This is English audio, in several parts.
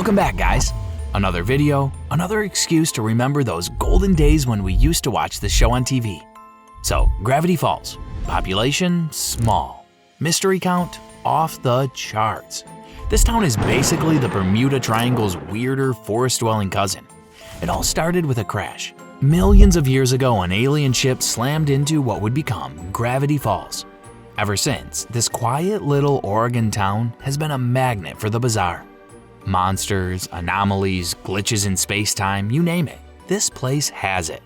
Welcome back, guys. Another video, another excuse to remember those golden days when we used to watch this show on TV. So, Gravity Falls. Population, small. Mystery count, off the charts. This town is basically the Bermuda Triangle's weirder, forest-dwelling cousin. It all started with a crash. Millions of years ago, an alien ship slammed into what would become Gravity Falls. Ever since, this quiet little Oregon town has been a magnet for the bizarre. Monsters, anomalies, glitches in space-time, you name it. This place has it.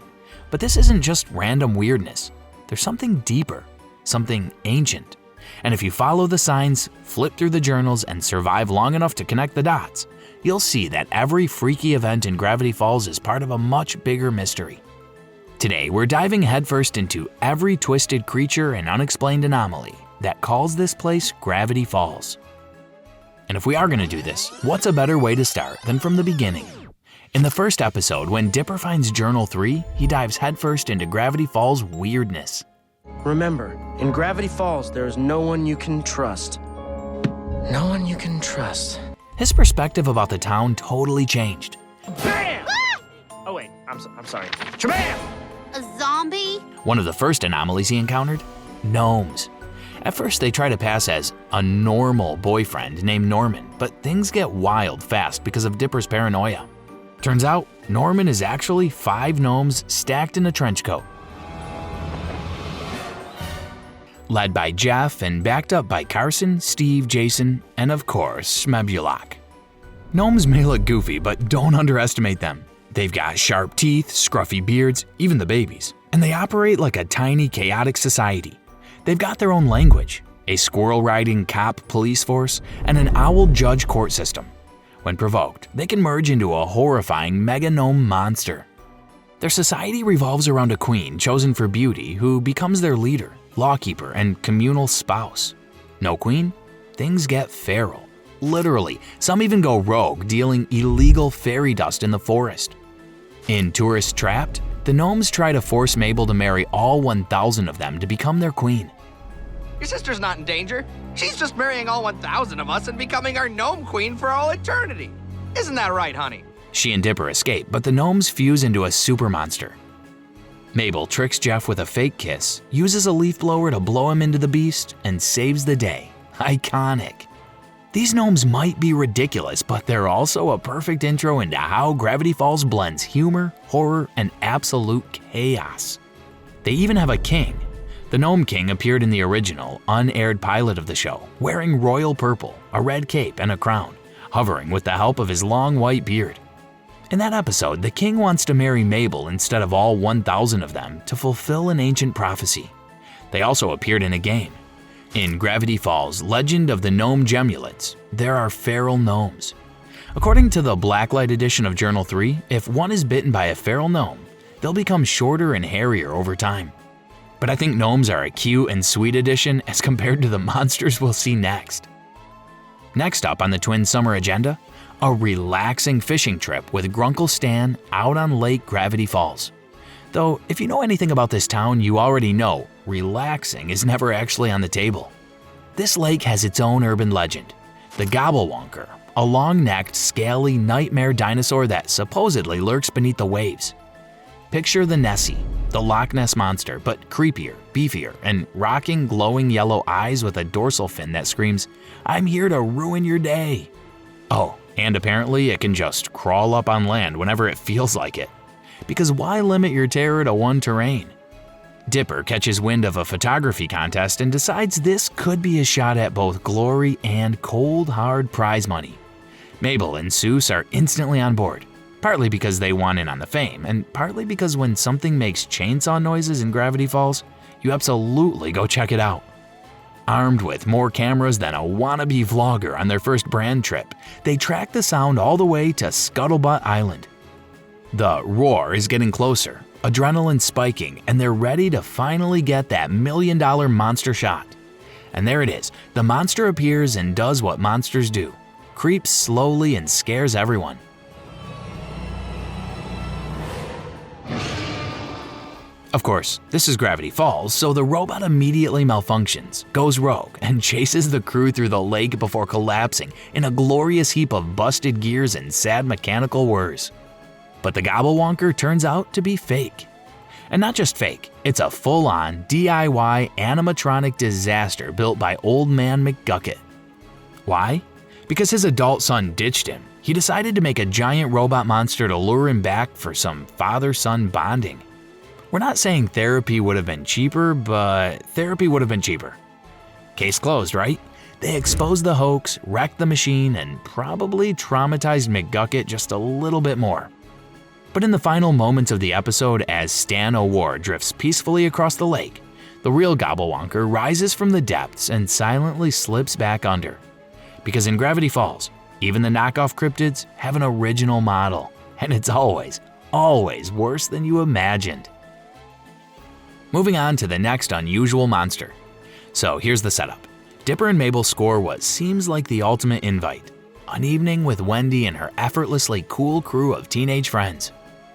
But this isn't just random weirdness. There's something deeper, something ancient. And if you follow the signs, flip through the journals, and survive long enough to connect the dots, you'll see that every freaky event in Gravity Falls is part of a much bigger mystery. Today, we're diving headfirst into every twisted creature and unexplained anomaly that calls this place Gravity Falls. And if we are going to do this, what's a better way to start than from the beginning? In the first episode, when Dipper finds Journal 3, he dives headfirst into Gravity Falls' weirdness. Remember, in Gravity Falls, there is no one you can trust. No one you can trust. His perspective about the town totally changed. Bam! Oh wait, I'm sorry. Shabam! A zombie? One of the first anomalies he encountered? Gnomes. At first they try to pass as a normal boyfriend named Norman, but things get wild fast because of Dipper's paranoia. Turns out, Norman is actually 5 gnomes stacked in a trench coat. Led by Jeff and backed up by Carson, Steve, Jason, and of course, Schmebulok. Gnomes may look goofy, but don't underestimate them. They've got sharp teeth, scruffy beards, even the babies, and they operate like a tiny, chaotic society. They've got their own language, a squirrel-riding cop police force, and an owl judge court system. When provoked, they can merge into a horrifying mega gnome monster. Their society revolves around a queen chosen for beauty who becomes their leader, lawkeeper, and communal spouse. No queen? Things get feral. Literally, some even go rogue, dealing illegal fairy dust in the forest. In Tourist Trapped, the gnomes try to force Mabel to marry all 1,000 of them to become their queen. Your sister's not in danger. She's just marrying all 1,000 of us and becoming our gnome queen for all eternity. Isn't that right, honey? She and Dipper escape, but the gnomes fuse into a super monster. Mabel tricks Jeff with a fake kiss, uses a leaf blower to blow him into the beast, and saves the day. Iconic. These gnomes might be ridiculous, but they're also a perfect intro into how Gravity Falls blends humor, horror, and absolute chaos. They even have a king. The Gnome King appeared in the original, unaired pilot of the show, wearing royal purple, a red cape, and a crown, hovering with the help of his long white beard. In that episode, the king wants to marry Mabel instead of all 1,000 of them to fulfill an ancient prophecy. They also appeared in a game. In Gravity Falls, Legend of the Gnome Gemulets, there are feral gnomes. According to the Blacklight edition of Journal 3, if one is bitten by a feral gnome, they'll become shorter and hairier over time. But I think gnomes are a cute and sweet addition as compared to the monsters we'll see next. Next up on the Twin Summer agenda, a relaxing fishing trip with Grunkle Stan out on Lake Gravity Falls. Though, if you know anything about this town, you already know relaxing is never actually on the table. This lake has its own urban legend, the Gobblewonker, a long-necked, scaly nightmare dinosaur that supposedly lurks beneath the waves. Picture the Nessie, the Loch Ness Monster, but creepier, beefier, and rocking glowing yellow eyes with a dorsal fin that screams, "I'm here to ruin your day." Oh, and apparently it can just crawl up on land whenever it feels like it. Because why limit your terror to one terrain? Dipper catches wind of a photography contest and decides this could be a shot at both glory and cold, hard prize money. Mabel and Seuss are instantly on board, partly because they want in on the fame, and partly because when something makes chainsaw noises in Gravity Falls, you absolutely go check it out. Armed with more cameras than a wannabe vlogger on their first brand trip, they track the sound all the way to Scuttlebutt Island. The roar is getting closer, adrenaline spiking, and they're ready to finally get that $1 million monster shot. And there it is, the monster appears and does what monsters do, creeps slowly and scares everyone. Of course, this is Gravity Falls, so the robot immediately malfunctions, goes rogue, and chases the crew through the lake before collapsing in a glorious heap of busted gears and sad mechanical whirs. But the Gobblewonker turns out to be fake. And not just fake, it's a full-on DIY animatronic disaster built by Old Man McGucket. Why? Because his adult son ditched him. He decided to make a giant robot monster to lure him back for some father-son bonding. We're not saying therapy would have been cheaper, but therapy would have been cheaper. Case closed, right? They exposed the hoax, wrecked the machine, and probably traumatized McGucket just a little bit more. But in the final moments of the episode, as Stan O'War drifts peacefully across the lake, the real Gobblewonker rises from the depths and silently slips back under. Because in Gravity Falls, even the knockoff cryptids have an original model, and it's always, always worse than you imagined. Moving on to the next unusual monster. So here's the setup. Dipper and Mabel's score was seems like the ultimate invite. An evening with Wendy and her effortlessly cool crew of teenage friends.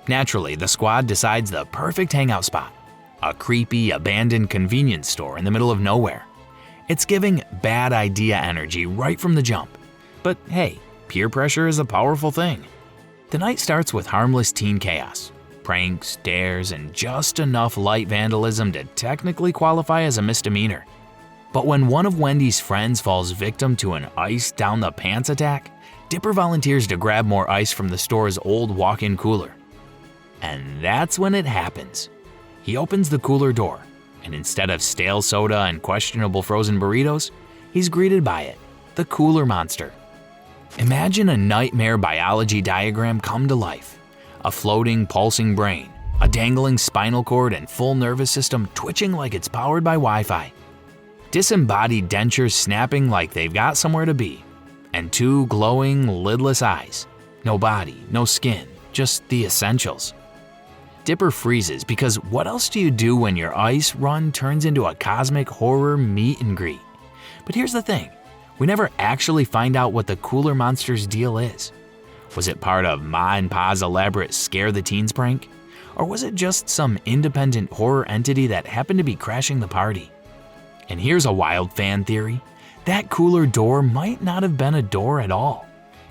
Naturally, the squad decides the perfect hangout spot. A creepy, abandoned convenience store in the middle of nowhere. It's giving bad idea energy right from the jump. But hey, peer pressure is a powerful thing. The night starts with harmless teen chaos. Pranks, dares, and just enough light vandalism to technically qualify as a misdemeanor. But when one of Wendy's friends falls victim to an ice down the pants attack, Dipper volunteers to grab more ice from the store's old walk-in cooler. And that's when it happens. He opens the cooler door, and instead of stale soda and questionable frozen burritos, he's greeted by it, the cooler monster. Imagine a nightmare biology diagram come to life. A floating, pulsing brain, a dangling spinal cord and full nervous system twitching like it's powered by Wi-Fi. Disembodied dentures snapping like they've got somewhere to be. And two glowing, lidless eyes. No body, no skin, just the essentials. Dipper freezes because what else do you do when your ice run turns into a cosmic horror meet and greet? But here's the thing, we never actually find out what the cooler monster's deal is. Was it part of Ma and Pa's elaborate scare the teens prank? Or was it just some independent horror entity that happened to be crashing the party? And here's a wild fan theory. That cooler door might not have been a door at all.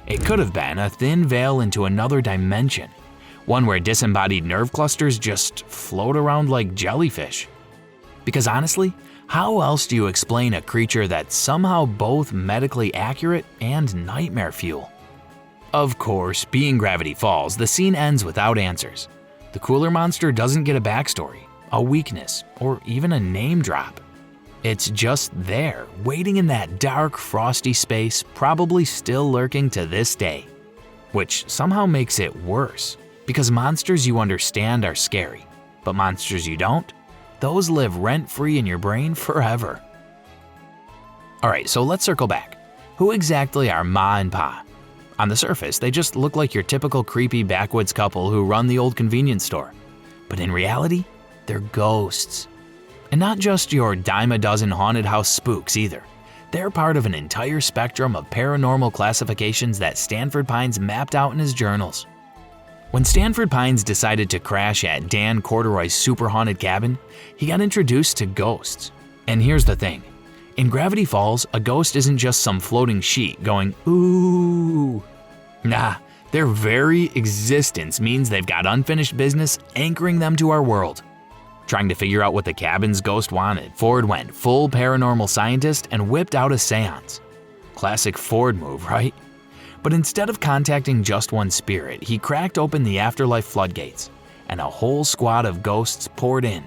It could have been a thin veil into another dimension. One where disembodied nerve clusters just float around like jellyfish. Because honestly, how else do you explain a creature that's somehow both medically accurate and nightmare fuel? Of course, being Gravity Falls, the scene ends without answers. The cooler monster doesn't get a backstory, a weakness, or even a name drop. It's just there, waiting in that dark, frosty space, probably still lurking to this day. Which somehow makes it worse, because monsters you understand are scary, but monsters you don't, those live rent-free in your brain forever. Alright, so let's circle back. Who exactly are Ma and Pa? On the surface, they just look like your typical creepy backwoods couple who run the old convenience store. But in reality, they're ghosts. And not just your dime-a-dozen haunted house spooks either. They're part of an entire spectrum of paranormal classifications that Stanford Pines mapped out in his journals. When Stanford Pines decided to crash at Dan Corduroy's super haunted cabin, he got introduced to ghosts. And here's the thing. In Gravity Falls, a ghost isn't just some floating sheet going, ooh. Nah, their very existence means they've got unfinished business anchoring them to our world. Trying to figure out what the cabin's ghost wanted, Ford went full paranormal scientist and whipped out a seance. Classic Ford move, right? But instead of contacting just one spirit, he cracked open the afterlife floodgates, and a whole squad of ghosts poured in.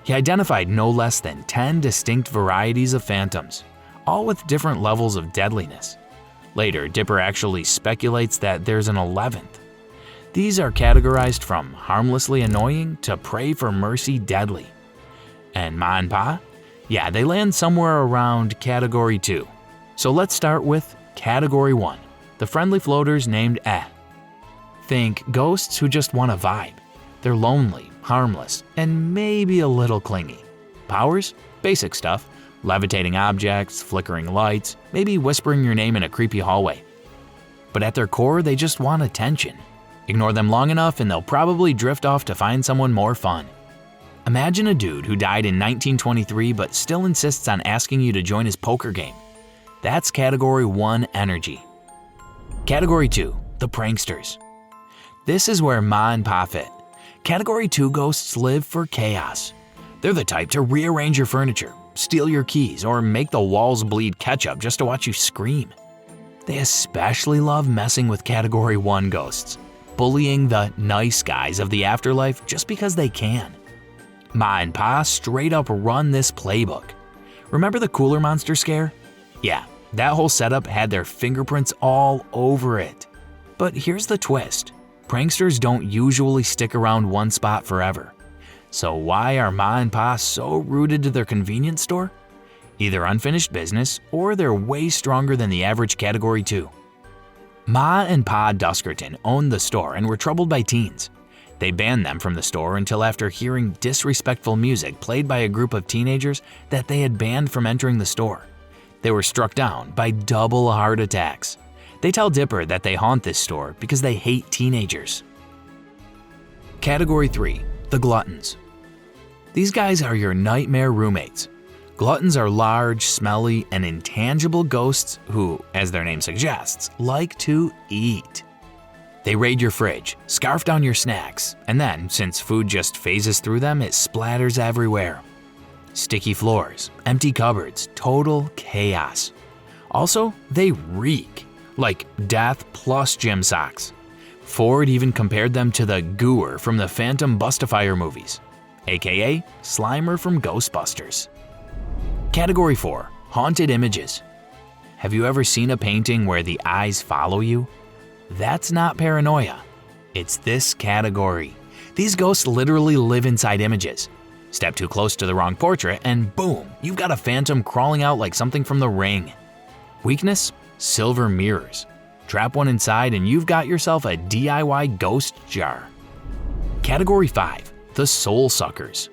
He identified no less than 10 distinct varieties of phantoms, all with different levels of deadliness. Later, Dipper actually speculates that there's an 11th. These are categorized from harmlessly annoying to pray for mercy deadly. And Ma and Pa? Yeah, they land somewhere around Category 2. So let's start with Category 1, the friendly floaters named Eh. Think ghosts who just want a vibe. They're lonely, harmless, and maybe a little clingy. Powers? Basic stuff. Levitating objects, flickering lights, maybe whispering your name in a creepy hallway. But at their core, they just want attention. Ignore them long enough and they'll probably drift off to find someone more fun. Imagine a dude who died in 1923 but still insists on asking you to join his poker game. That's Category 1 energy. Category 2, the pranksters. This is where Ma and Pa fit. Category 2 ghosts live for chaos. They're the type to rearrange your furniture, steal your keys, or make the walls bleed ketchup just to watch you scream. They especially love messing with Category 1 ghosts, bullying the nice guys of the afterlife just because they can. Ma and Pa straight up run this playbook. Remember the cooler monster scare? Yeah, that whole setup had their fingerprints all over it. But here's the twist. Pranksters don't usually stick around one spot forever. So why are Ma and Pa so rooted to their convenience store? Either unfinished business or they're way stronger than the average Category 2. Ma and Pa Duskerton owned the store and were troubled by teens. They banned them from the store until after hearing disrespectful music played by a group of teenagers that they had banned from entering the store. They were struck down by double heart attacks. They tell Dipper that they haunt this store because they hate teenagers. Category 3, the gluttons. These guys are your nightmare roommates. Gluttons are large, smelly, and intangible ghosts who, as their name suggests, like to eat. They raid your fridge, scarf down your snacks, and then, since food just phases through them, it splatters everywhere. Sticky floors, empty cupboards, total chaos. Also, they reek, like death plus gym socks. Ford even compared them to the gooer from the Phantom Bustifier movies, aka Slimer from Ghostbusters. Category 4, haunted images. Have you ever seen a painting where the eyes follow you? That's not paranoia. It's this category. These ghosts literally live inside images. Step too close to the wrong portrait and boom, you've got a phantom crawling out like something from The Ring. Weakness? Silver mirrors. Trap one inside and you've got yourself a DIY ghost jar. Category 5, the soul suckers.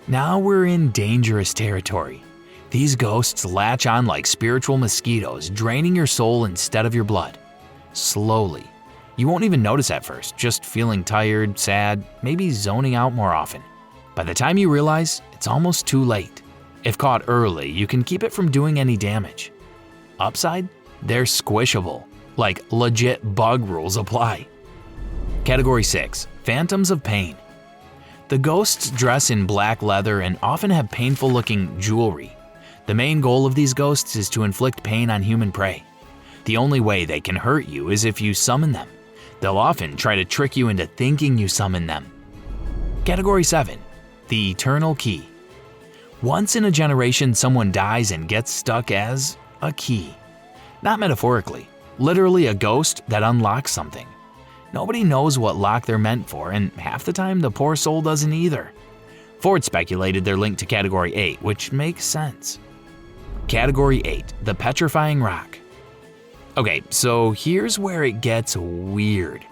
Now we're in dangerous territory. These ghosts latch on like spiritual mosquitoes, draining your soul instead of your blood. Slowly. You won't even notice at first, just feeling tired, sad, maybe zoning out more often. By the time you realize, it's almost too late. If caught early, you can keep it from doing any damage. Upside? They're squishable. Like legit bug rules apply. Category 6, phantoms of pain. The ghosts dress in black leather and often have painful looking jewelry. The main goal of these ghosts is to inflict pain on human prey. The only way they can hurt you is if you summon them. They'll often try to trick you into thinking you summon them. Category 7, the eternal key. Once in a generation, someone dies and gets stuck as a key. Not metaphorically, literally a ghost that unlocks something. Nobody knows what lock they're meant for, and half the time the poor soul doesn't either. Ford speculated they're linked to Category 8, which makes sense. Category 8, the petrifying rock. Okay, so here's where it gets weird.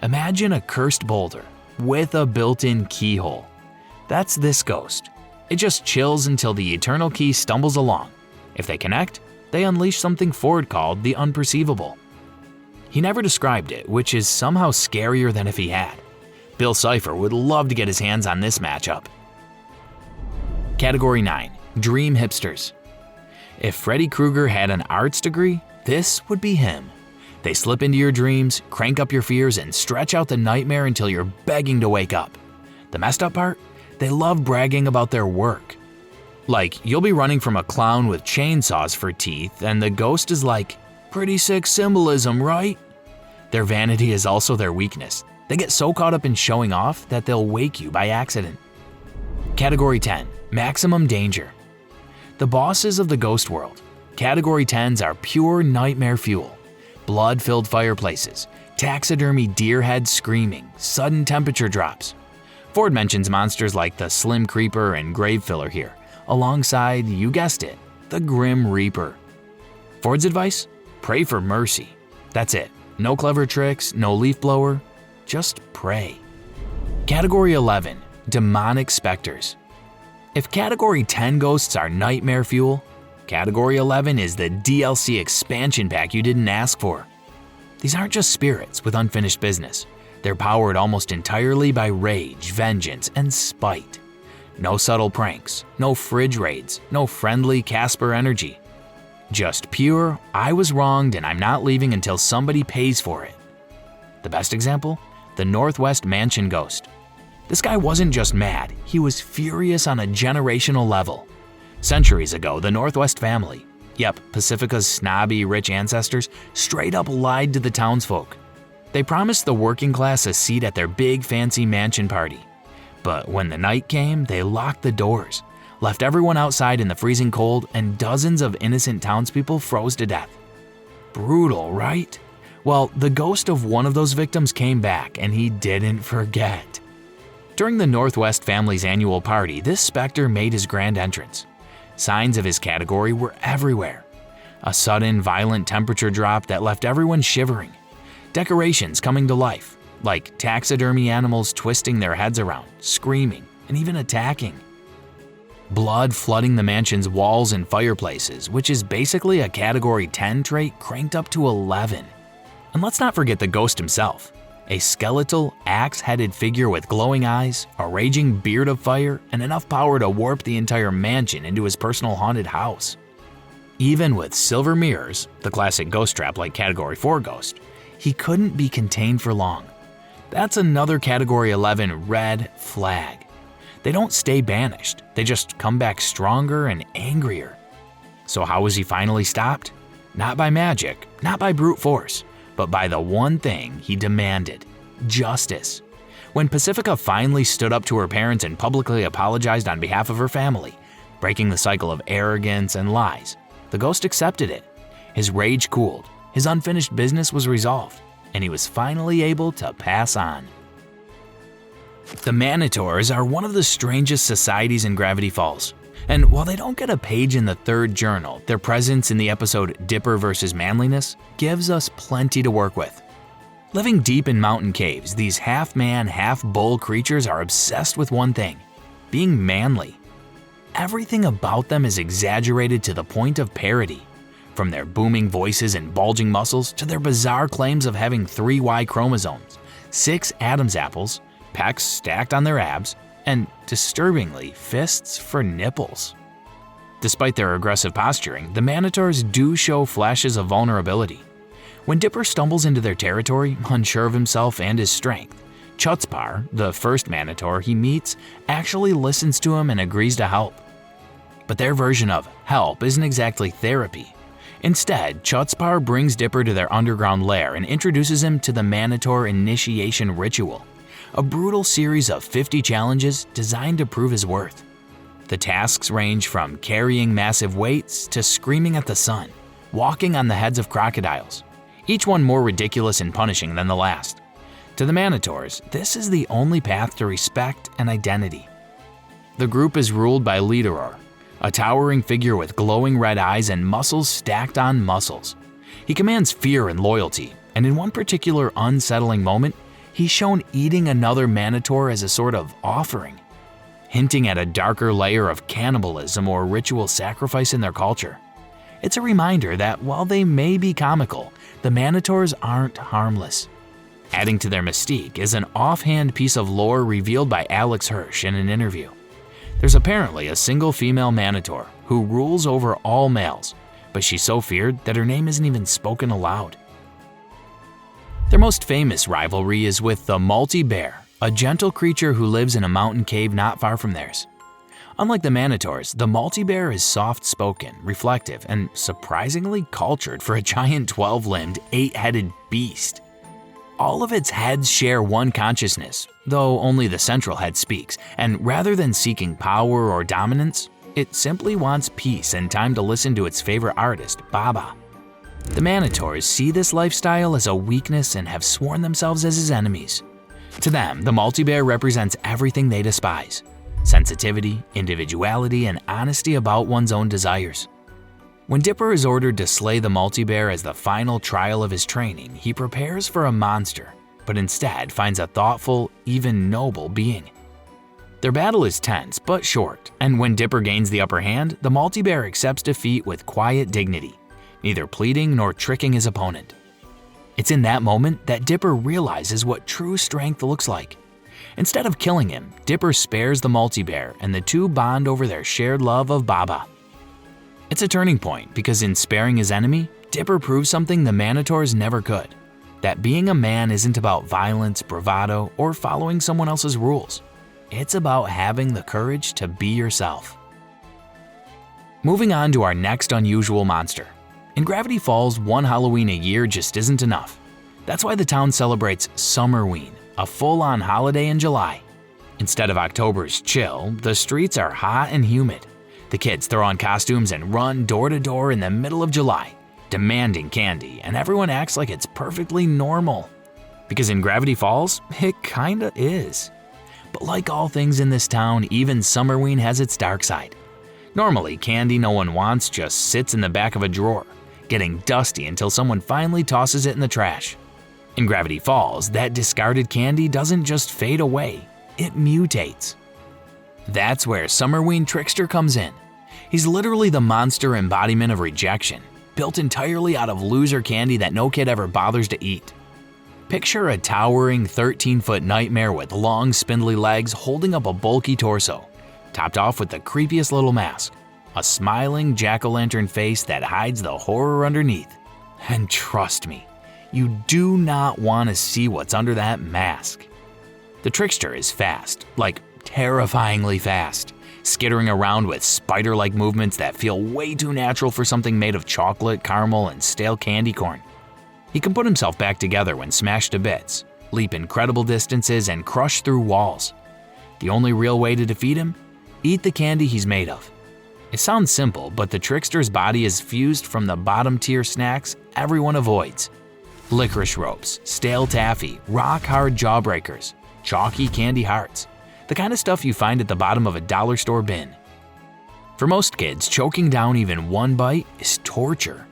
Imagine a cursed boulder with a built-in keyhole. That's this ghost. It just chills until the eternal key stumbles along. If they connect, they unleash something Ford called the unperceivable. He never described it, which is somehow scarier than if he had. Bill Cipher would love to get his hands on this matchup. Category 9, dream hipsters. If Freddy Krueger had an arts degree, this would be him. They slip into your dreams, crank up your fears, and stretch out the nightmare until you're begging to wake up. The messed up part? They love bragging about their work. Like, you'll be running from a clown with chainsaws for teeth, and the ghost is like, pretty sick symbolism, right? Their vanity is also their weakness. They get so caught up in showing off that they'll wake you by accident. Category 10, maximum danger. The bosses of the ghost world. Category 10s are pure nightmare fuel. Blood-filled fireplaces, taxidermy deer heads screaming, sudden temperature drops. Ford mentions monsters like the Slim Creeper and Grave Filler here, alongside, you guessed it, the Grim Reaper. Ford's advice? Pray for mercy. That's it. No clever tricks, no leaf blower, just pray. Category 11, demonic specters. If Category 10 ghosts are nightmare fuel, Category 11 is the DLC expansion pack you didn't ask for. These aren't just spirits with unfinished business. They're powered almost entirely by rage, vengeance, and spite. No subtle pranks, no fridge raids, no friendly Casper energy. Just pure, I was wronged and I'm not leaving until somebody pays for it. The best example? The Northwest Mansion Ghost. This guy wasn't just mad, he was furious on a generational level. Centuries ago, the Northwest family, yep, Pacifica's snobby rich ancestors, straight up lied to the townsfolk. They promised the working class a seat at their big fancy mansion party. But when the night came, they locked the doors, left everyone outside in the freezing cold, and dozens of innocent townspeople froze to death. Brutal, right? Well, the ghost of one of those victims came back, and he didn't forget. During the Northwest family's annual party, this specter made his grand entrance. Signs of his category were everywhere. A sudden, violent temperature drop that left everyone shivering. Decorations coming to life, like taxidermy animals twisting their heads around, screaming, and even attacking. Blood flooding the mansion's walls and fireplaces, which is basically a Category 10 trait cranked up to 11. And let's not forget the ghost himself, a skeletal, axe-headed figure with glowing eyes, a raging beard of fire, and enough power to warp the entire mansion into his personal haunted house. Even with silver mirrors, the classic ghost trap like Category 4 ghost, he couldn't be contained for long. That's another Category 11 red flag. They don't stay banished, they just come back stronger and angrier. So how was he finally stopped? Not by magic, not by brute force, but by the one thing he demanded: justice. When Pacifica finally stood up to her parents and publicly apologized on behalf of her family, breaking the cycle of arrogance and lies, the ghost accepted it. His rage cooled, his unfinished business was resolved, and he was finally able to pass on. The manotaurs are one of the strangest societies in Gravity Falls. And while they don't get a page in the third journal, their presence in the episode Dipper vs. Manliness gives us plenty to work with. Living deep in mountain caves, these half-man, half-bull creatures are obsessed with one thing: being manly. Everything about them is exaggerated to the point of parody, from their booming voices and bulging muscles to their bizarre claims of having 3 Y chromosomes, 6 Adam's apples, pecs stacked on their abs, and, disturbingly, fists for nipples. Despite their aggressive posturing, the manotaurs do show flashes of vulnerability. When Dipper stumbles into their territory, unsure of himself and his strength, Chutspar, the first manotaur he meets, actually listens to him and agrees to help. But their version of help isn't exactly therapy. Instead, Chutspar brings Dipper to their underground lair and introduces him to the manotaur initiation ritual, a brutal series of 50 challenges designed to prove his worth. The tasks range from carrying massive weights to screaming at the sun, walking on the heads of crocodiles, each one more ridiculous and punishing than the last. To the manotaurs, this is the only path to respect and identity. The group is ruled by Leaderor, a towering figure with glowing red eyes and muscles stacked on muscles. He commands fear and loyalty, and in one particular unsettling moment, he's shown eating another manotaur as a sort of offering, hinting at a darker layer of cannibalism or ritual sacrifice in their culture. It's a reminder that while they may be comical, the manotaurs aren't harmless. Adding to their mystique is an offhand piece of lore revealed by Alex Hirsch in an interview. There's apparently a single female manotaur who rules over all males, but she's so feared that her name isn't even spoken aloud. Their most famous rivalry is with the multi-bear, a gentle creature who lives in a mountain cave not far from theirs. Unlike the manotaurs, the multi-bear is soft-spoken, reflective, and surprisingly cultured for a giant 12-limbed, 8-headed beast. All of its heads share one consciousness, though only the central head speaks, and rather than seeking power or dominance, it simply wants peace and time to listen to its favorite artist, Baba. The manotaurs see this lifestyle as a weakness and have sworn themselves as his enemies. To them, the multi-bear represents everything they despise: sensitivity, individuality, and honesty about one's own desires. When Dipper is ordered to slay the multi-bear as the final trial of his training, he prepares for a monster, but instead finds a thoughtful, even noble being. Their battle is tense but short, and when Dipper gains the upper hand, the multi-bear accepts defeat with quiet dignity, neither pleading nor tricking his opponent. It's in that moment that Dipper realizes what true strength looks like. Instead of killing him, Dipper spares the multi-bear and the two bond over their shared love of Baba. It's a turning point because in sparing his enemy, Dipper proves something the manotaurs never could. That being a man isn't about violence, bravado, or following someone else's rules. It's about having the courage to be yourself. Moving on to our next unusual monster. In Gravity Falls, one Halloween a year just isn't enough. That's why the town celebrates Summerween, a full-on holiday in July. Instead of October's chill, the streets are hot and humid. The kids throw on costumes and run door to door in the middle of July, demanding candy, and everyone acts like it's perfectly normal. Because in Gravity Falls, it kinda is. But like all things in this town, even Summerween has its dark side. Normally, candy no one wants just sits in the back of a drawer, getting dusty until someone finally tosses it in the trash. In Gravity Falls, that discarded candy doesn't just fade away, it mutates. That's where Summerween Trickster comes in. He's literally the monster embodiment of rejection, built entirely out of loser candy that no kid ever bothers to eat. Picture a towering 13-foot nightmare with long spindly legs holding up a bulky torso, topped off with the creepiest little mask, a smiling jack-o'-lantern face that hides the horror underneath. And trust me, you do not want to see what's under that mask. The trickster is fast, like terrifyingly fast, skittering around with spider-like movements that feel way too natural for something made of chocolate, caramel, and stale candy corn. He can put himself back together when smashed to bits, leap incredible distances, and crush through walls. The only real way to defeat him? Eat the candy he's made of. It sounds simple, but the trickster's body is fused from the bottom-tier snacks everyone avoids. Licorice ropes, stale taffy, rock-hard jawbreakers, chalky candy hearts, the kind of stuff you find at the bottom of a dollar store bin. For most kids, choking down even one bite is torture,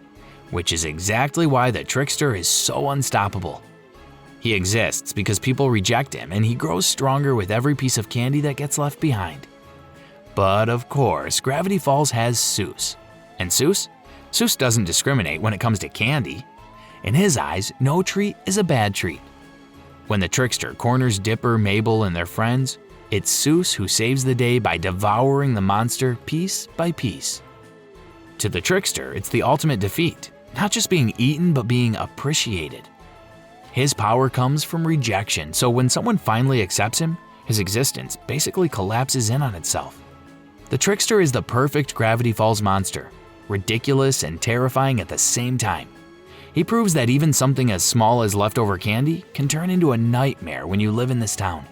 which is exactly why the trickster is so unstoppable. He exists because people reject him, and he grows stronger with every piece of candy that gets left behind. But of course, Gravity Falls has Seuss. And Seuss doesn't discriminate when it comes to candy. In his eyes, no treat is a bad treat. When the trickster corners Dipper, Mabel, and their friends, it's Seuss who saves the day by devouring the monster piece by piece. To the trickster, it's the ultimate defeat, not just being eaten but being appreciated. His power comes from rejection, so when someone finally accepts him, his existence basically collapses in on itself. The trickster is the perfect Gravity Falls monster, ridiculous and terrifying at the same time. He proves that even something as small as leftover candy can turn into a nightmare when you live in this town.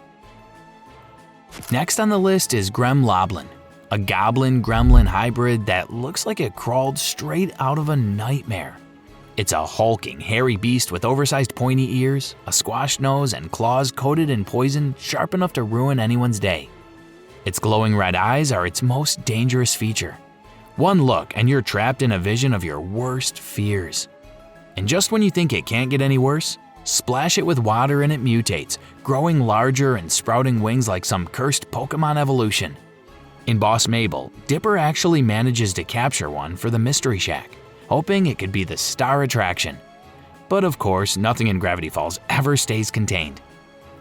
Next on the list is Loblin, a goblin-gremlin hybrid that looks like it crawled straight out of a nightmare. It's a hulking, hairy beast with oversized pointy ears, a squashed nose, and claws coated in poison sharp enough to ruin anyone's day. Its glowing red eyes are its most dangerous feature. One look and you're trapped in a vision of your worst fears. And just when you think it can't get any worse, splash it with water and it mutates, growing larger and sprouting wings like some cursed Pokemon evolution. In Boss Mabel, Dipper actually manages to capture one for the Mystery Shack, hoping it could be the star attraction. But of course, nothing in Gravity Falls ever stays contained.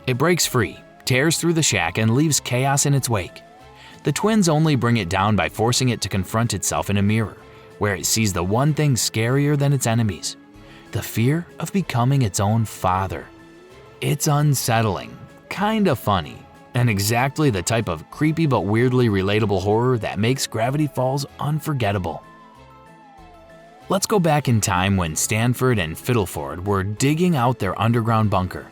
It breaks free, tears through the shack, and leaves chaos in its wake. The twins only bring it down by forcing it to confront itself in a mirror, where it sees the one thing scarier than its enemies: the fear of becoming its own father. It's unsettling, kinda funny, and exactly the type of creepy but weirdly relatable horror that makes Gravity Falls unforgettable. Let's go back in time when Stanford and Fiddleford were digging out their underground bunker.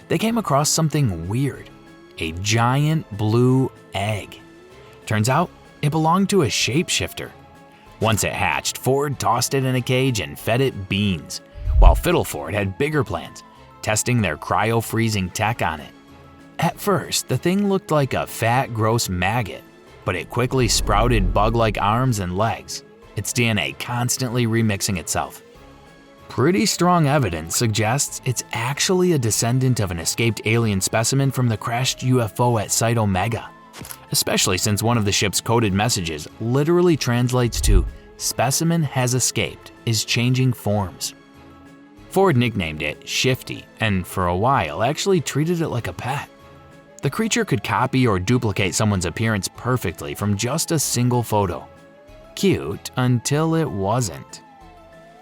They came across something weird: a giant blue egg. Turns out, it belonged to a shapeshifter. Once it hatched, Ford tossed it in a cage and fed it beans, while Fiddleford had bigger plans, testing their cryo-freezing tech on it. At first, the thing looked like a fat, gross maggot, but it quickly sprouted bug-like arms and legs, its DNA constantly remixing itself. Pretty strong evidence suggests it's actually a descendant of an escaped alien specimen from the crashed UFO at Site Omega, especially since one of the ship's coded messages literally translates to "Specimen has escaped, is changing forms." Ford nicknamed it Shifty, and for a while actually treated it like a pet. The creature could copy or duplicate someone's appearance perfectly from just a single photo. Cute until it wasn't.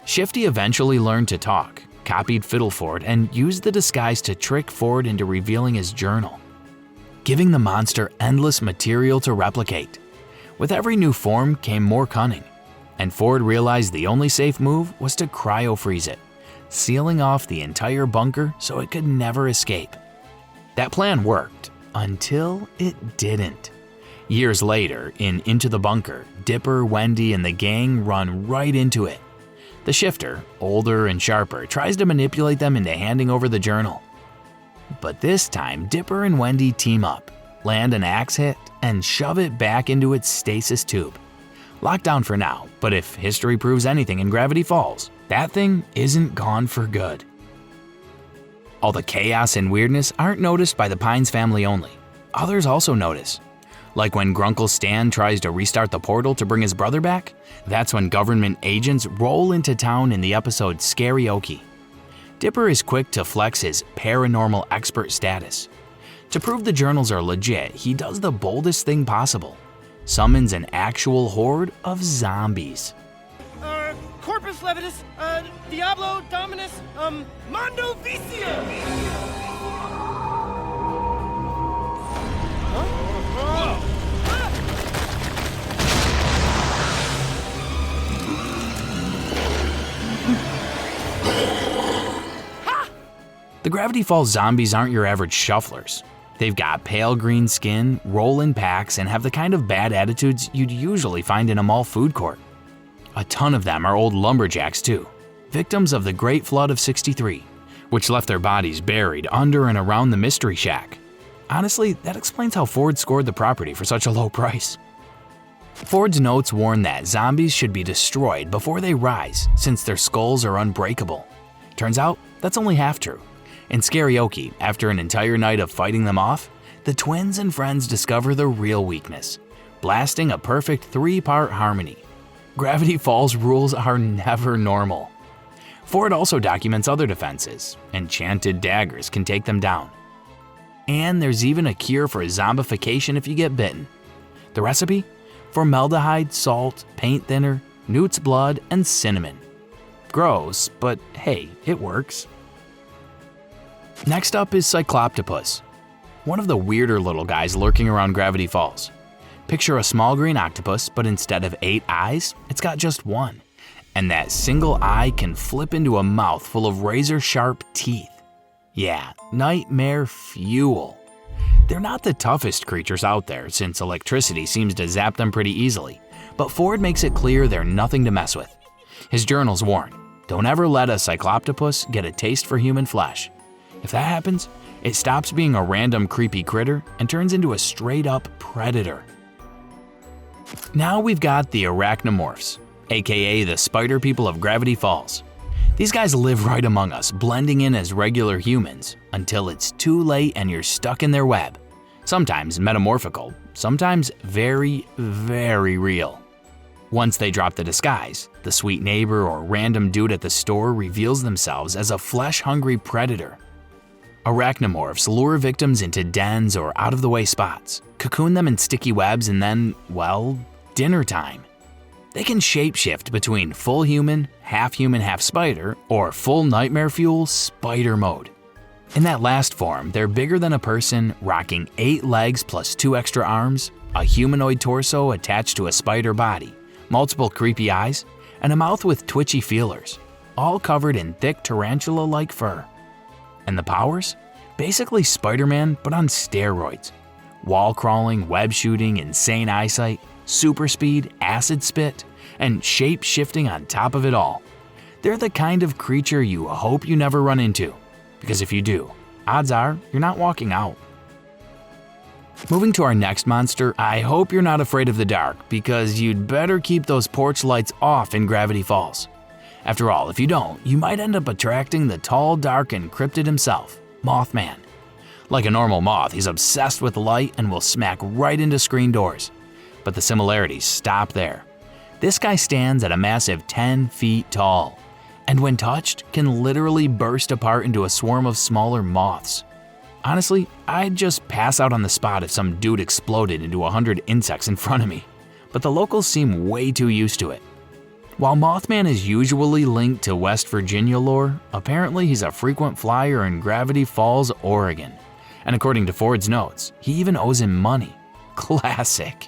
Shifty eventually learned to talk, copied Fiddleford, and used the disguise to trick Ford into revealing his journal, giving the monster endless material to replicate. With every new form came more cunning, and Ford realized the only safe move was to cryo-freeze it, sealing off the entire bunker so it could never escape. That plan worked until it didn't. Years later, in Into the Bunker, Dipper, Wendy, and the gang run right into it. The shifter, older and sharper, tries to manipulate them into handing over the journal. But this time, Dipper and Wendy team up, land an axe hit, and shove it back into its stasis tube. Locked down for now, but if history proves anything in Gravity Falls, that thing isn't gone for good. All the chaos and weirdness aren't noticed by the Pines family only. Others also notice. Like when Grunkle Stan tries to restart the portal to bring his brother back, that's when government agents roll into town in the episode Scarioki. Dipper is quick to flex his paranormal expert status. To prove the journals are legit, he does the boldest thing possible. Summons an actual horde of zombies. Corpus Levitus, Diablo Dominus, Mondo Vicia! The Gravity Falls zombies aren't your average shufflers. They've got pale green skin, roll in packs, and have the kind of bad attitudes you'd usually find in a mall food court. A ton of them are old lumberjacks too, victims of the Great Flood of '63, which left their bodies buried under and around the Mystery Shack. Honestly, that explains how Ford scored the property for such a low price. Ford's notes warn that zombies should be destroyed before they rise, since their skulls are unbreakable. Turns out, that's only half true. In Scarioki, after an entire night of fighting them off, the twins and friends discover the real weakness, blasting a perfect 3-part harmony. Gravity Falls rules are never normal. Ford also documents other defenses. Enchanted daggers can take them down. And there's even a cure for zombification if you get bitten. The recipe? Formaldehyde, salt, paint thinner, newt's blood, and cinnamon. Gross, but hey, it works. Next up is Cycloptopus, one of the weirder little guys lurking around Gravity Falls. Picture a small green octopus, but instead of 8 eyes, it's got just 1. And that single eye can flip into a mouth full of razor-sharp teeth. Yeah, nightmare fuel. They're not the toughest creatures out there, since electricity seems to zap them pretty easily, but Ford makes it clear they're nothing to mess with. His journals warn, don't ever let a Cycloptopus get a taste for human flesh. If that happens, it stops being a random creepy critter and turns into a straight-up predator. Now we've got the Arachnamorphs, aka the spider people of Gravity Falls. These guys live right among us, blending in as regular humans, until it's too late and you're stuck in their web. Sometimes metamorphical, sometimes very, very real. Once they drop the disguise, the sweet neighbor or random dude at the store reveals themselves as a flesh-hungry predator. Arachnamorphs lure victims into dens or out-of-the-way spots, cocoon them in sticky webs, and then, well, dinner time. They can shapeshift between full human, half spider, or full nightmare fuel spider mode. In that last form, they're bigger than a person, rocking 8 legs plus 2 extra arms, a humanoid torso attached to a spider body, multiple creepy eyes, and a mouth with twitchy feelers, all covered in thick tarantula-like fur. And the powers? Basically Spider-Man, but on steroids. Wall crawling, web shooting, insane eyesight, super speed, acid spit, and shape shifting on top of it all. They're the kind of creature you hope you never run into, because if you do, odds are you're not walking out. Moving to our next monster, I hope you're not afraid of the dark, because you'd better keep those porch lights off in Gravity Falls. After all, if you don't, you might end up attracting the tall, dark, and cryptid himself, Mothman. Like a normal moth, he's obsessed with light and will smack right into screen doors. But the similarities stop there. This guy stands at a massive 10 feet tall, and when touched, can literally burst apart into a swarm of smaller moths. Honestly, I'd just pass out on the spot if some dude exploded into 100 insects in front of me, but the locals seem way too used to it. While Mothman is usually linked to West Virginia lore, apparently he's a frequent flyer in Gravity Falls, Oregon. And according to Ford's notes, he even owes him money. Classic.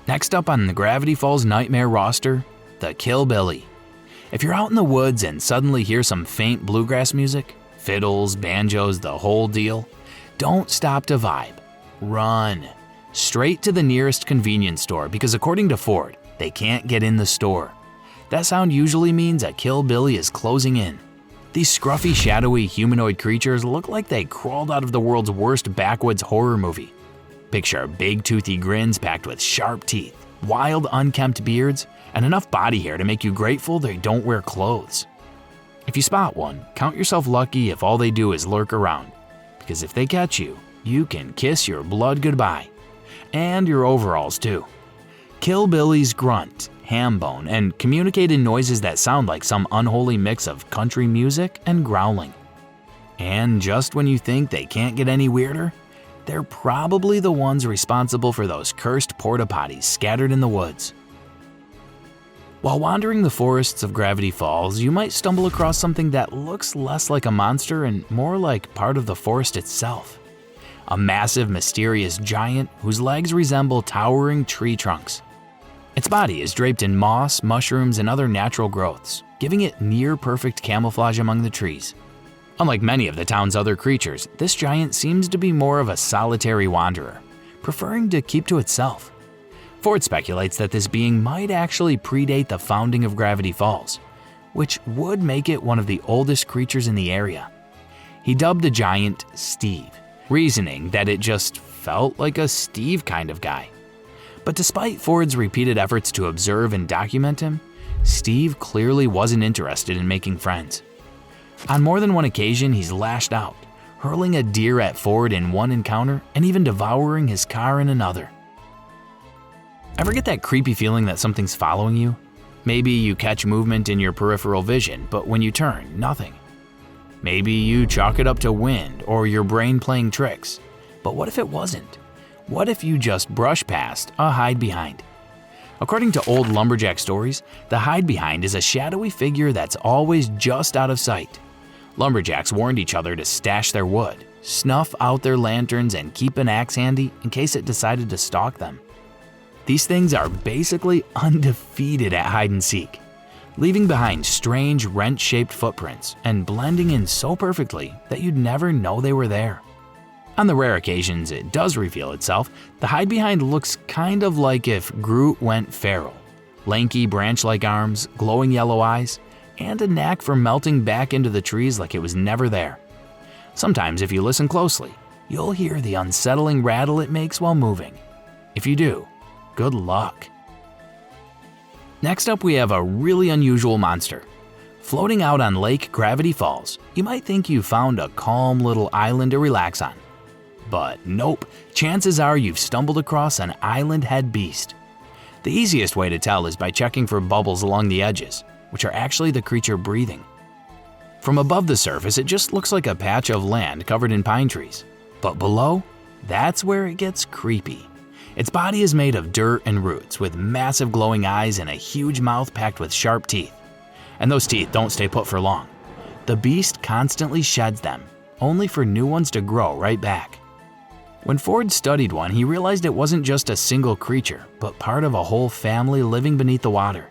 Next up on the Gravity Falls Nightmare roster, the killbilly. If you're out in the woods and suddenly hear some faint bluegrass music, fiddles, banjos, the whole deal, don't stop to vibe. Run. Straight to the nearest convenience store because according to Ford, they can't get in the store. That sound usually means a killbilly is closing in. These scruffy, shadowy, humanoid creatures look like they crawled out of the world's worst backwoods horror movie. Picture big toothy grins packed with sharp teeth, wild unkempt beards, and enough body hair to make you grateful they don't wear clothes. If you spot one, count yourself lucky if all they do is lurk around, because if they catch you, you can kiss your blood goodbye. And your overalls too. Killbillies grunt, ham bone, and communicate in noises that sound like some unholy mix of country music and growling. And just when you think they can't get any weirder, they're probably the ones responsible for those cursed porta potties scattered in the woods. While wandering the forests of Gravity Falls, you might stumble across something that looks less like a monster and more like part of the forest itself. A massive, mysterious giant whose legs resemble towering tree trunks. Its body is draped in moss, mushrooms, and other natural growths, giving it near-perfect camouflage among the trees. Unlike many of the town's other creatures, this giant seems to be more of a solitary wanderer, preferring to keep to itself. Ford speculates that this being might actually predate the founding of Gravity Falls, which would make it one of the oldest creatures in the area. He dubbed the giant Steve, reasoning that it just felt like a Steve kind of guy. But despite Ford's repeated efforts to observe and document him, Steve clearly wasn't interested in making friends. On more than one occasion, he's lashed out, hurling a deer at Ford in one encounter and even devouring his car in another. Ever get that creepy feeling that something's following you? Maybe you catch movement in your peripheral vision, but when you turn, nothing. Maybe you chalk it up to wind or your brain playing tricks. But what if it wasn't? What if you just brush past a hide-behind? According to old lumberjack stories, the hide-behind is a shadowy figure that's always just out of sight. Lumberjacks warned each other to stash their wood, snuff out their lanterns, and keep an axe handy in case it decided to stalk them. These things are basically undefeated at hide-and-seek, leaving behind strange rent-shaped footprints and blending in so perfectly that you'd never know they were there. On the rare occasions it does reveal itself, the hide-behind looks kind of like if Groot went feral. Lanky branch-like arms, glowing yellow eyes, and a knack for melting back into the trees like it was never there. Sometimes if you listen closely, you'll hear the unsettling rattle it makes while moving. If you do, good luck. Next up we have a really unusual monster. Floating out on Lake Gravity Falls, you might think you found a calm little island to relax on. But nope, chances are you've stumbled across an island head beast. The easiest way to tell is by checking for bubbles along the edges, which are actually the creature breathing. From above the surface, it just looks like a patch of land covered in pine trees. But below, that's where it gets creepy. Its body is made of dirt and roots with massive glowing eyes and a huge mouth packed with sharp teeth. And those teeth don't stay put for long. The beast constantly sheds them, only for new ones to grow right back. When Ford studied one, he realized it wasn't just a single creature, but part of a whole family living beneath the water.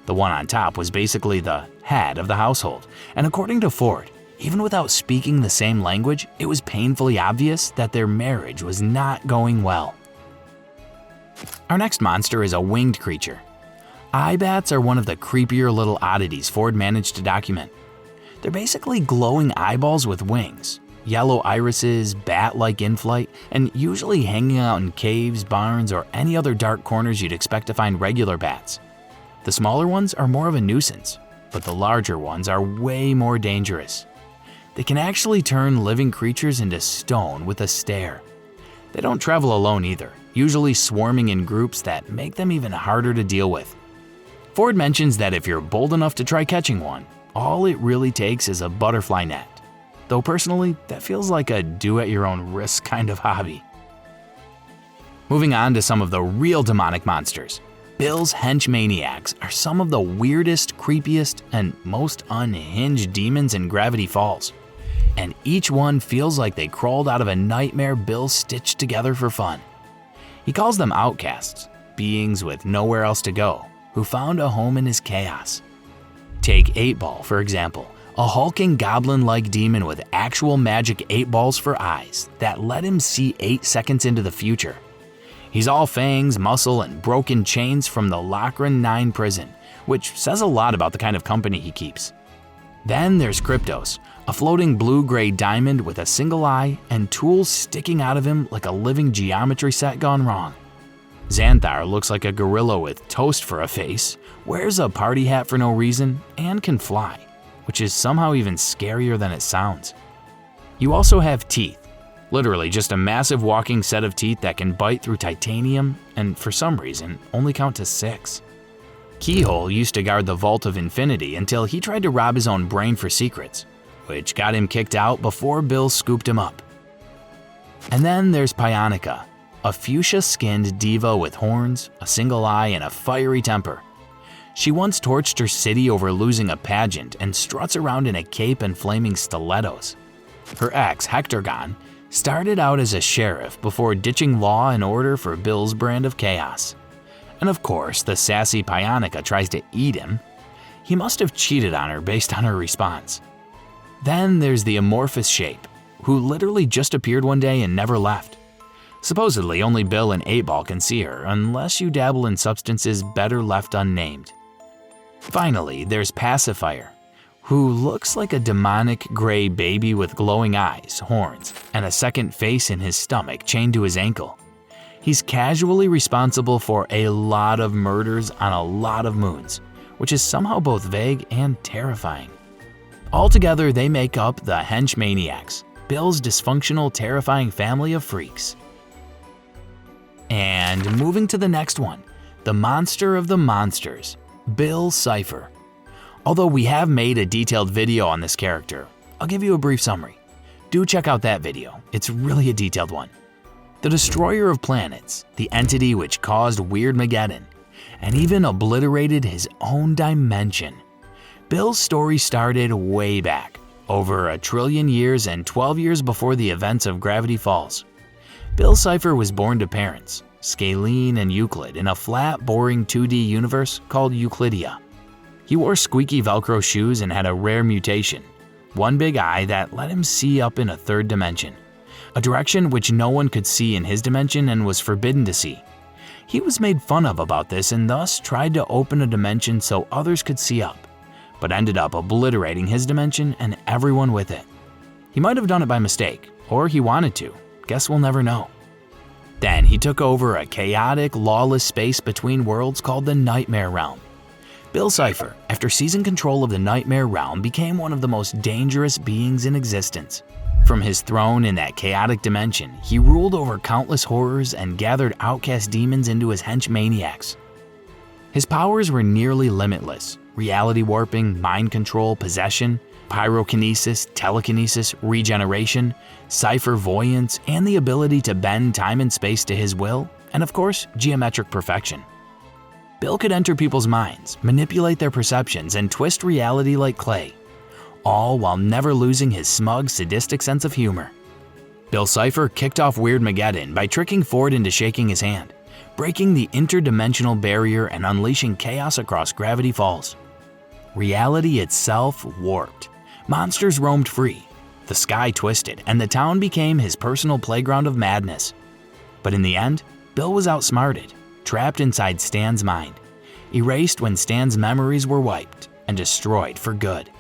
The one on top was basically the head of the household, and according to Ford, even without speaking the same language, it was painfully obvious that their marriage was not going well. Our next monster is a winged creature. Eyebats are one of the creepier little oddities Ford managed to document. They're basically glowing eyeballs with wings, yellow irises, bat-like in-flight, and usually hanging out in caves, barns, or any other dark corners you'd expect to find regular bats. The smaller ones are more of a nuisance, but the larger ones are way more dangerous. They can actually turn living creatures into stone with a stare. They don't travel alone either, usually swarming in groups that make them even harder to deal with. Ford mentions that if you're bold enough to try catching one, all it really takes is a butterfly net. though personally, that feels like a do-at-your-own-risk kind of hobby. Moving on to some of the real demonic monsters. Bill's henchmaniacs are some of the weirdest, creepiest, and most unhinged demons in Gravity Falls. And each one feels like they crawled out of a nightmare Bill stitched together for fun. He calls them outcasts, beings with nowhere else to go, who found a home in his chaos. Take 8-Ball, for example, a hulking goblin-like demon with actual magic 8 balls for eyes that let him see 8 seconds into the future. He's all fangs, muscle, and broken chains from the Lochran 9 prison, which says a lot about the kind of company he keeps. Then there's Kryptos, a floating blue-gray diamond with a single eye and tools sticking out of him like a living geometry set gone wrong. Xanthar looks like a gorilla with toast for a face, wears a party hat for no reason, and can fly, which is somehow even scarier than it sounds. You also have Teeth, literally just a massive walking set of teeth that can bite through titanium and, for some reason, only count to 6. Keyhole used to guard the Vault of Infinity until he tried to rob his own brain for secrets, which got him kicked out before Bill scooped him up. And then there's Pionica, a fuchsia-skinned diva with horns, a single eye, and a fiery temper. She once torched her city over losing a pageant and struts around in a cape and flaming stilettos. Her ex, Hectorgon, started out as a sheriff before ditching law and order for Bill's brand of chaos. And of course, the sassy Pionica tries to eat him. He must have cheated on her based on her response. Then there's the amorphous shape, who literally just appeared one day and never left. Supposedly, only Bill and 8-Ball can see her, unless you dabble in substances better left unnamed. Finally, there's Pacifier, who looks like a demonic gray baby with glowing eyes, horns, and a second face in his stomach chained to his ankle. He's casually responsible for a lot of murders on a lot of moons, which is somehow both vague and terrifying. Altogether, they make up the henchmaniacs, Bill's dysfunctional, terrifying family of freaks. And moving to the next one, the monster of the monsters, Bill Cipher. Although we have made a detailed video on this character, I'll give you a brief summary. Do check out that video, it's really a detailed one. The destroyer of planets, the entity which caused Weirdmageddon, and even obliterated his own dimension. Bill's story started way back, over 1 trillion years and 12 years before the events of Gravity Falls. Bill Cipher was born to parents, Scalene and Euclid, in a flat, boring 2D universe called Euclidia. He wore squeaky Velcro shoes and had a rare mutation, one big eye that let him see up in a 3rd dimension, a direction which no one could see in his dimension and was forbidden to see. He was made fun of about this and thus tried to open a dimension so others could see up, but ended up obliterating his dimension and everyone with it. He might have done it by mistake, or he wanted to. Guess we'll never know. Then he took over a chaotic, lawless space between worlds called the Nightmare Realm. Bill Cipher, after seizing control of the Nightmare Realm, became one of the most dangerous beings in existence. From his throne in that chaotic dimension, he ruled over countless horrors and gathered outcast demons into his henchmaniacs. His powers were nearly limitless: reality warping, mind control, possession, pyrokinesis, telekinesis, regeneration, ciphervoyance, and the ability to bend time and space to his will, and of course, geometric perfection. Bill could enter people's minds, manipulate their perceptions, and twist reality like clay, all while never losing his smug, sadistic sense of humor. Bill Cipher kicked off Weirdmageddon by tricking Ford into shaking his hand, breaking the interdimensional barrier and unleashing chaos across Gravity Falls. Reality itself warped. Monsters roamed free. The sky twisted, and the town became his personal playground of madness. But in the end, Bill was outsmarted, trapped inside Stan's mind, erased when Stan's memories were wiped, and destroyed for good.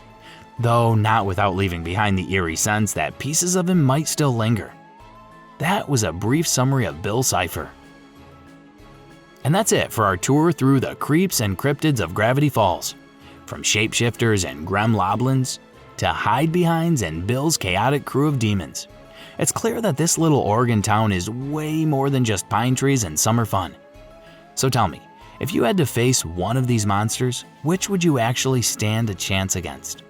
Though not without leaving behind the eerie sense that pieces of him might still linger. That was a brief summary of Bill Cipher. And that's it for our tour through the creeps and cryptids of Gravity Falls. From shapeshifters and gremloblins to hidebehinds and Bill's chaotic crew of demons. It's clear that this little Oregon town is way more than just pine trees and summer fun. So tell me, if you had to face one of these monsters, which would you actually stand a chance against?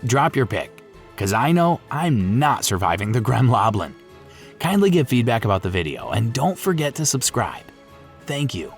Drop your pick, cause I know I'm not surviving the Grem Loblin. Kindly give feedback about the video and don't forget to subscribe. Thank you.